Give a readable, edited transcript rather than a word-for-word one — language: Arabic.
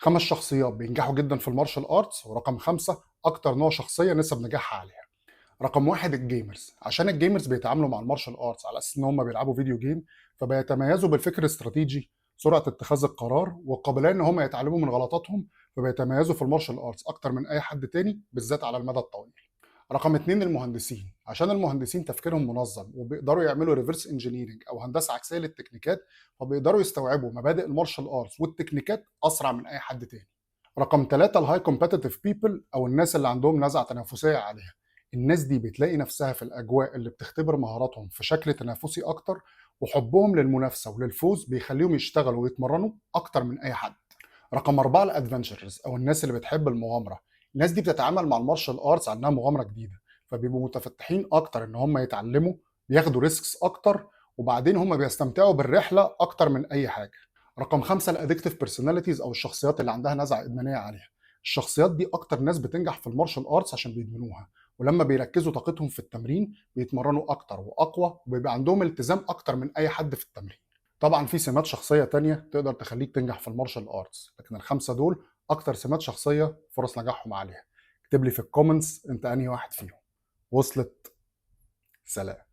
5 شخصيات بينجحوا جدًا في المارشال آرتس، ورقم 5 أكتر نوع شخصية نسب نجاحها عالية. رقم 1 الجيمرز، عشان الجيمرز بيتعاملوا مع المارشال آرتس على أساس إن هم بيلعبوا فيديو جيم، فبيتميزوا بالفكر الاستراتيجي، سرعة اتخاذ القرار، والقابلية إن هم يتعلموا من غلطاتهم، فبيتميزوا في المارشال آرتس أكتر من أي حد تاني بالذات على المدى الطويل. رقم 2 المهندسين، عشان المهندسين تفكيرهم منظم وبيقدروا يعملوا ريفرس انجينيرنج او هندسه عكسيه للتكنيكات، فبيقدروا يستوعبوا مبادئ المارشال ارتس والتكنيكات اسرع من اي حد تاني. رقم 3 الهاي كومبetitive بيبل او الناس اللي عندهم نزعه تنافسيه عاليه. الناس دي بتلاقي نفسها في الاجواء اللي بتختبر مهاراتهم في شكل تنافسي اكتر، وحبهم للمنافسه وللفوز بيخليهم يشتغلوا ويتمرنوا اكتر من اي حد. رقم 4 الادفنتشرز او الناس اللي بتحب المغامره. الناس دي بتتعامل مع المارشال ارتس على انها مغامره جديده، فبيبقوا متفتحين اكتر ان هم يتعلموا، بياخدوا ريسكس اكتر، وبعدين هم بيستمتعوا بالرحله اكتر من اي حاجه. رقم 5 الادكتيف بيرسوناليتيز او الشخصيات اللي عندها نزعه ادمانيه عاليه. الشخصيات دي اكتر ناس بتنجح في المارشال ارتس عشان بيدمنوها، ولما بيركزوا طاقتهم في التمرين بيتمرنوا اكتر واقوى، وبيبقى عندهم التزام اكتر من اي حد في التمرين. طبعا في سمات شخصيه تانية تقدر تخليك تنجح في المارشال ارتس، لكن الخمسه دول اكتر سمات شخصيه فرص نجاحهم عاليه. اكتب لي في الكومنتس انت انهي واحد فيهم. وصلت؟ سلام.